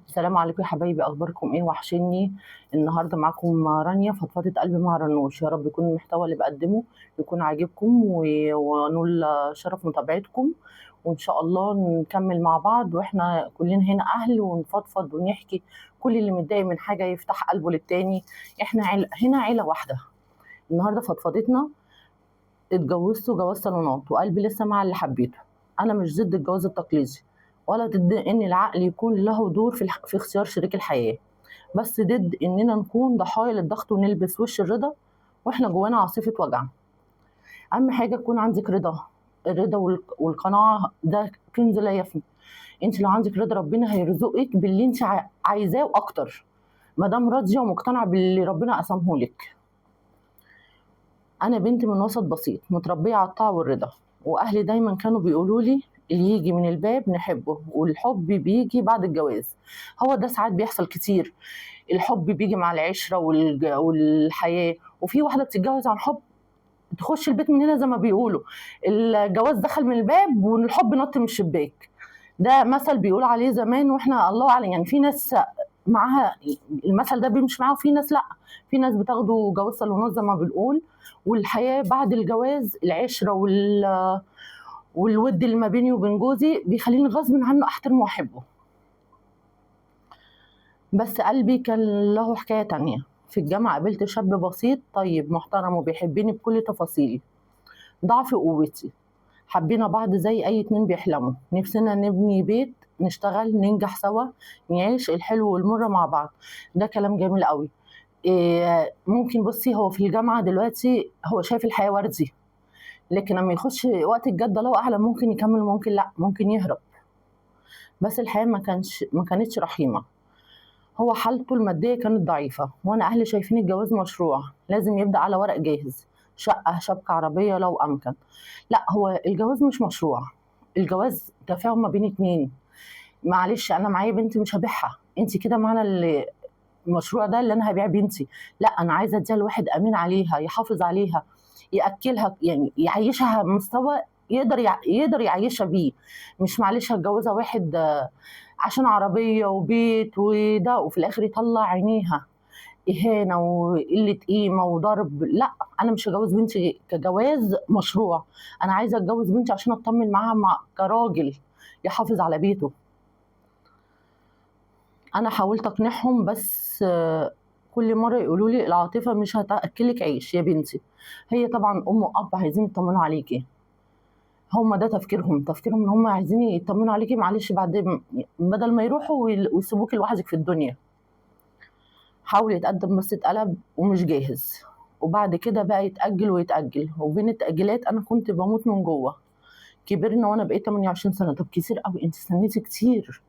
السلام عليكم يا حبايبي، اخباركم ايه؟ وحشني. النهارده معاكم رانيا، فضفضه قلبي مع رنوش. يا رب يكون المحتوى اللي بقدمه يكون عاجبكم ونول شرف متابعتكم، وان شاء الله نكمل مع بعض، واحنا كلنا هنا اهل ونفضفض ونحكي. كل اللي متضايق من حاجه يفتح قلبه للتاني. احنا هنا عيله واحده. النهارده فضفضتنا: اتجوزت جواز صالونات وقلبي لسه مع اللي حبيته. انا مش ضد الجواز التقليدي، ولا ضد ان العقل يكون له دور في اختيار شريك الحياه، بس ضد اننا نكون ضحايا للضغط ونلبس وش الرضا واحنا جوانا عاصفه وجع. اهم حاجه يكون عندك رضا. الرضا والقناعه ده كنز لا يفنى. انت لو عندك رضا ربنا هيرزقك باللي انت عايزاه واكتر، ما دام راضيه ومقتنعه باللي ربنا قسمه لك. انا بنت من وسط بسيط، متربيه على الطاعه والرضا، واهلي دايما كانوا بيقولوا لي اللي يجي من الباب نحبه، والحب بيجي بعد الجواز. هو ده ساعات بيحصل كتير. الحب بيجي مع العشره والحياه، وفي واحده بتتجوز عن حب تخش البيت من هنا زي ما بيقولوا. الجواز دخل من الباب والحب نط من الشباك. ده مثل بيقول عليه زمان، واحنا الله اعلم يعني في ناس معاها المثل ده بيمشي معاه، وفي ناس لا. في ناس بتاخده جواز صالونات زي ما بنقول، والحياه بعد الجواز العشره والود اللي ما بيني وبين جوزي بيخليني غصب عنه احترمه واحبه. بس قلبي كان له حكايه تانية. في الجامعه قابلت شاب بسيط طيب محترم وبيحبني بكل تفاصيلي، ضعفي وقوتي. حبينا بعض زي اي اتنين بيحلموا، نفسنا نبني بيت، نشتغل، ننجح سوا، نعيش الحلو والمر مع بعض. ده كلام جميل قوي. إيه ممكن بصي، هو في الجامعة دلوقتي هو شايف الحياة وردي، لكن لما يخش وقت الجد الله اعلم ممكن يكمل، ممكن لا، ممكن يهرب. بس الحياة ما كانتش رحيمة. هو حالته المادية كانت ضعيفة، وأنا أهلي شايفين الجواز مشروع لازم يبدأ على ورق جاهز، شقة، شبكة، عربية لو أمكن. لا، هو الجواز مش مشروع. الجواز تفاهم ما بين اتنين. معلش أنا معايا بنت مش هبيعها، أنت كده معنى المشروع ده اللي أنا هبيع بنتي. لا، أنا عايزة أديها لواحد أمين عليها، يحافظ عليها، يأكلها، يعني يعيشها مستوى يقدر يعيشها بيه. مش معلش هتجوزها واحد عشان عربية وبيت وده، وفي الآخر يطلع عينيها إهانة وقلة قيمة وضرب. لا، أنا مش هجوز بنتي كجواز مشروع. أنا عايزة أتجوز بنتي عشان أطمن معاها كراجل يحافظ على بيته. أنا حاولت أقنعهم، بس كل مرة يقولوا لي العاطفة مش هتأكلك عيش يا بنتي. هي طبعا أم وأب عايزين يطمنوا عليكي. هم ده تفكيرهم ان هم عايزين يطمنوا عليكي. معلش بعد بدل ما يروحوا ويسيبوكي لوحدك في الدنيا. حاول يتقدم بس اتقلب ومش جاهز، وبعد كده بقى يتأجل ويتأجل، وبين التأجيلات أنا كنت بموت من جوه. كبرنا وأنا بقيت 28 سنة. طب كتير قوي، أنت استنيتي كتير.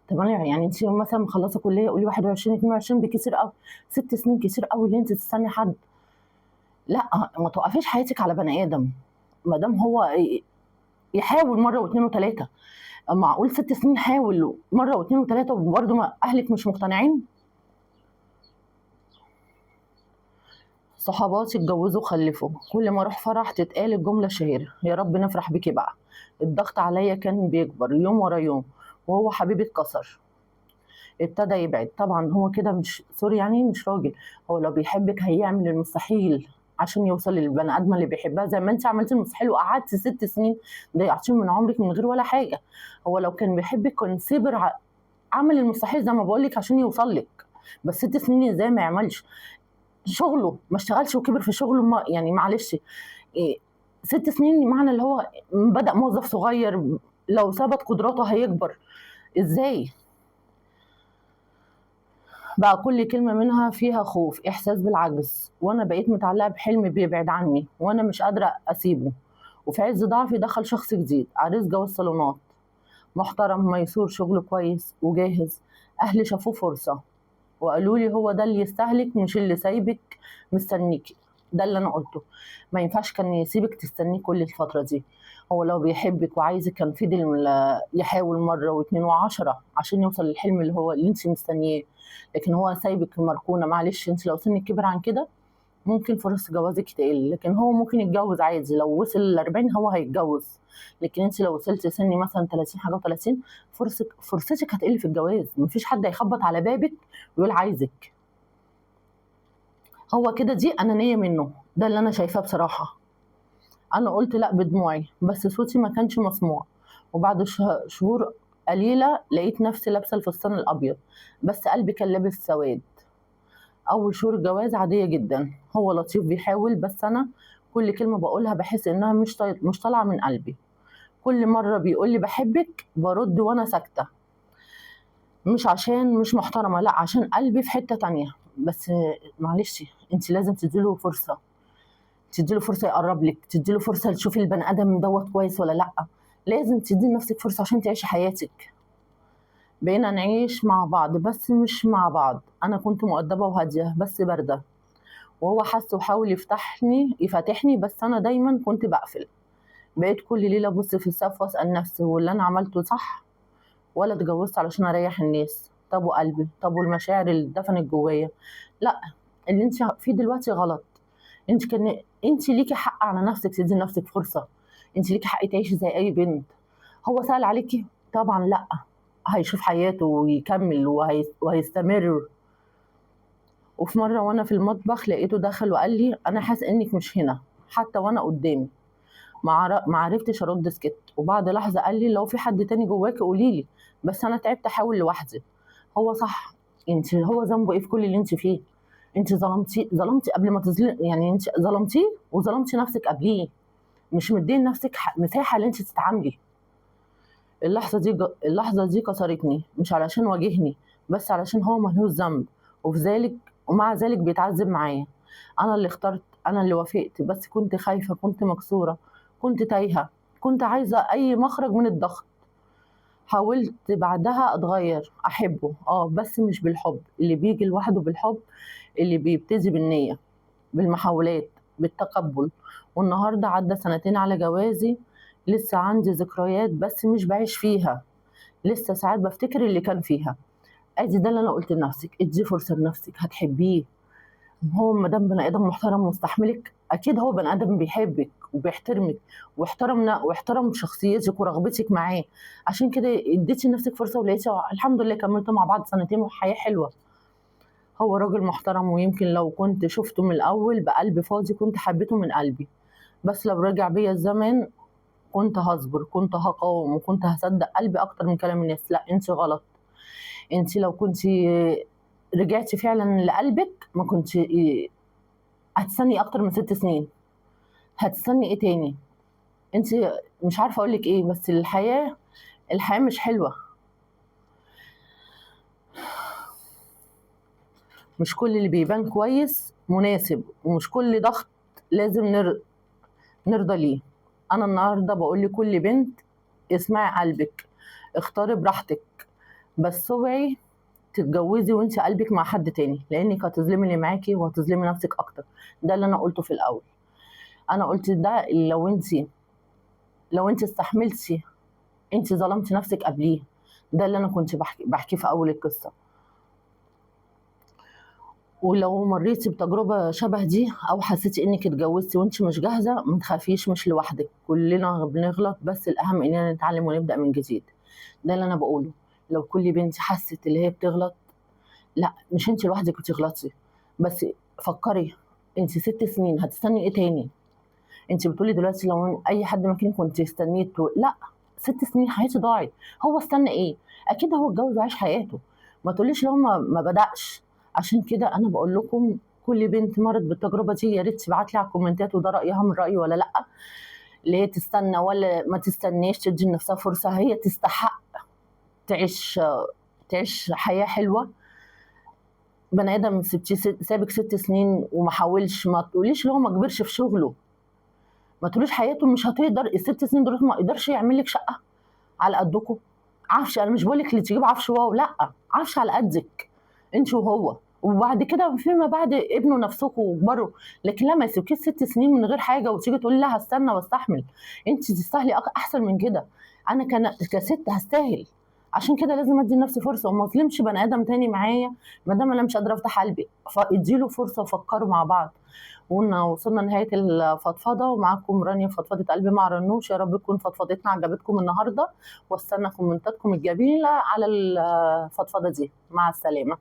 8 يعني أنت مثلا مخلصة كلية قولي 21 22 بكتير قوي. 6 سنين كتير قوي اللي أنت تستني حد. لا، ما توقفيش حياتك على بني آدم. ما دام هو يحاول مرة واثنين وثلاثة. معقول 6 سنين حاول مرة واثنين وثلاثة وبرضه أهلك مش مقتنعين؟ صحباتي اتجوزوا وخلفوا، كل ما اروح فرح تتقال الجمله الشهيره: يا رب نفرح بيكي بقى. الضغط عليا كان بيكبر يوم ورا يوم، وهو حبيبي اتكسر، ابتدى يبعد. طبعا هو كده مش سوري يعني مش راجل. هو لو بيحبك هيعمل المستحيل عشان يوصل للبني ادمه اللي بيحبها، زي ما انت عملتي المستحيل وقعدتي 6 سنين ضيعتيهم من عمرك من غير ولا حاجه. هو لو كان بيحبك كان صبر عمل المستحيل زي ما بقول لك عشان يوصل لك. بس 6 سنين ازاي ما يعملش؟ شغله ما اشتغلش وكبر في شغله، ما يعني معلش. إيه 6 سنين معنى اللي هو بدأ موظف صغير، لو ثبت قدراته هيكبر ازاي؟ بقى كل كلمة منها فيها خوف، إحساس بالعجز، وأنا بقيت متعلقة بحلم بيبعد عني وأنا مش قادرة أسيبه. وفي عز ضعفي دخل شخص جديد، عريس جواز صالونات، محترم ميسور، شغله كويس وجاهز. أهلي شافوه فرصة وقالوا لي هو ده اللي يستهلك، مش اللي سايبك مستنيكي. ده اللي انا قلته. ما ينفعش كان يسيبك تستنيه كل الفتره دي. هو لو بيحبك وعايزك كان فضل يحاول مره واثنين وعشرة عشان يوصل للحلم اللي انت مستنياه. لكن هو سايبك مركونه. معلش انت لو سنك كبر عن كده ممكن فرص جوازك تقل، لكن هو ممكن يتجوز عادي. لو وصل ل40 هو هيتجوز، لكن انت لو وصلت سن مثلا 30 حاجه و30، فرصتك هتقل في الجواز. مفيش حد هيخبط على بابك ويقول عايزك. هو كده دي انانيه منه، ده اللي انا شايفاه بصراحه. انا قلت لا بدموعي، بس صوتي ما كانش مسموع. وبعد شهور قليله لقيت نفسي لابسه الفستان الابيض، بس قلبي كان لابس سواد. اول شهور جواز عاديه جدا، هو لطيف بيحاول، بس انا كل كلمه بقولها بحس انها مش طالعه من قلبي. كل مره بيقول لي بحبك برد وانا ساكته، مش عشان مش محترمه، لا عشان قلبي في حته تانية. بس معلش، انت لازم تديله فرصه، تديله فرصه يقرب لك، تديله فرصه تشوفي البني ادم دوت كويس ولا لا. لازم تدي لنفسك فرصه عشان تعيشي حياتك. بقينا نعيش مع بعض بس مش مع بعض. انا كنت مؤدبه وهاديه بس بارده، وهو حس وحاول يفتحني، بس انا دايما كنت بقفل. بقيت كل ليله ابص في السقف واسال نفسي، هو اللي انا عملته صح؟ ولا اتجوزت علشان اريح الناس؟ طب وقلبي؟ طب والمشاعر اللي اتدفنت جوايا؟ لا، اللي انت فيه دلوقتي غلط. انت ليكي حق على نفسك، تدي لنفسك فرصه. انت ليكي حق تعيشي زي اي بنت. هو سأل عليكي؟ طبعا لا. هيشوف حياته ويكمل وهيستمر. وفي مرة وأنا في المطبخ لقيته دخل وقال لي أنا حاسس إنك مش هنا حتى وأنا قدامي. ما عرفتش أرد، سكت. وبعد لحظة قال لي لو في حد تاني جواكي قولي لي، بس أنا تعبت أحاول لوحدي. هو صح. هو ذنبه إيه في كل اللي أنت فيه؟ أنت ظلمتي قبل ما تظلمي، يعني أنت ظلمتيه وظلمتي نفسك قبليه. مش مدين نفسك مساحة اللي أنت تتعاملي. اللحظة دي كسرتني، مش علشان واجهني، بس علشان هو ملهوش ذنب. ومع ذلك بيتعذب معايا. أنا اللي اخترت، أنا اللي وافقت، بس كنت خايفة، كنت مكسورة، كنت تايهة، كنت عايزة أي مخرج من الضغط. حاولت بعدها أتغير، أحبه بس مش بالحب اللي بيجي لوحده، بالحب اللي بيبتدي بالنية، بالمحاولات، بالتقبل. والنهاردة عدى 2 سنين على جوازي، لسه عندي ذكريات بس مش بعيش فيها. لسه ساعات بفتكر اللي كان فيها. ادي ده اللي انا قلت لنفسك، ادي فرصه لنفسك هتحبيه. هو ما دام بني ادم محترم ومستحملك، اكيد هو بني ادم بيحبك وبيحترمك، واحترم شخصيتك ورغبتك معاه. عشان كده اديتي لنفسك فرصه ولقيتي الحمد لله كملتوا مع بعض 2 سنين وحياه حلوه. هو راجل محترم، ويمكن لو كنت شفته من الاول بقلب فاضي كنت حبيته من قلبي. بس لو رجع بيا الزمان كنت هصبر، كنت هقاوم، وكنت هصدق قلبي اكتر من كلام الناس. لا، انت غلط. انت لو كنت رجعتي فعلا لقلبك ما كنت هتستني اكتر من 6 سنين. هتستني ايه تاني؟ انت مش عارفه اقول لك ايه، بس الحياه مش حلوه. مش كل اللي بيبان كويس مناسب، ومش كل ضغط لازم نرضى ليه. انا النهارده بقول لكل بنت اسمعي قلبك، اختاري براحتك، بس اوعي تتجوزي وانت قلبك مع حد تاني، لانك هتظلمي اللي معاكي وهتظلمي نفسك اكتر. ده اللي انا قلته في الاول. انا قلت ده لو انت استحملتي، انت ظلمتي نفسك قبليه. ده اللي انا كنت بحكيه في اول القصه. ولو مريتي بتجربه شبه دي، او حسيتي انك اتجوزتي وانت مش جاهزه، ما تخافيش، مش لوحدك، كلنا بنغلط، بس الاهم اننا نتعلم ونبدا من جديد. ده اللي انا بقوله. لو كل بنت حست اللي هي بتغلط، لا مش انت لوحدك بتغلطي، بس فكري، انت 6 سنين هتستني ايه تاني؟ انت بتقولي دلوقتي لو اي حد مكانك كنت استنيته، لا، 6 سنين حياتي ضاعت. هو استنى ايه؟ اكيد هو اتجوز وعايش حياته. ما تقوليش لو ما بدأش. عشان كده انا بقول لكم، كل بنت مرت بالتجربه دي يا ريت تبعت لي على الكومنتات، وده رايها من رايي ولا لا، اللي هي تستنى ولا ما تستنيش، تدي لنفسها فرصه. هي تستحق تعيش حياه حلوه. بني ادم سابك 6 سنين وما حاولش، ما تقوليش لو ما كبرش في شغله، ما تقوليش حياته مش هتقدر. ال6 سنين دول ما يقدرش يعمل لك شقه على قدكم؟ عفش، انا مش بقول لك اللي تجيب عفش واو، لا، عفش على قدك انت وهو، وبعد كده فيما بعد ابنوا نفسكم وكبروا. لكن لا، ما يسيبكيش 6 سنين من غير حاجه وتيجي تقولي لا هستنى واستحمل. انت تستاهلي احسن من كده. انا كست هستاهل. عشان كده لازم ادي لنفسي فرصه وما اظلمش بني ادم تاني معايا ما دام انا مش قادره افتح قلبي، فاديله فرصه وفكروا مع بعض. وقلنا وصلنا لنهايه الفضفضه، ومعاكم رانيا في فضفضه قلبي مع رنوش. يا رب تكون فضفضتنا عجبتكم النهارده، واستنى كومنتاتكم الجميله على الفضفضه دي. مع السلامه.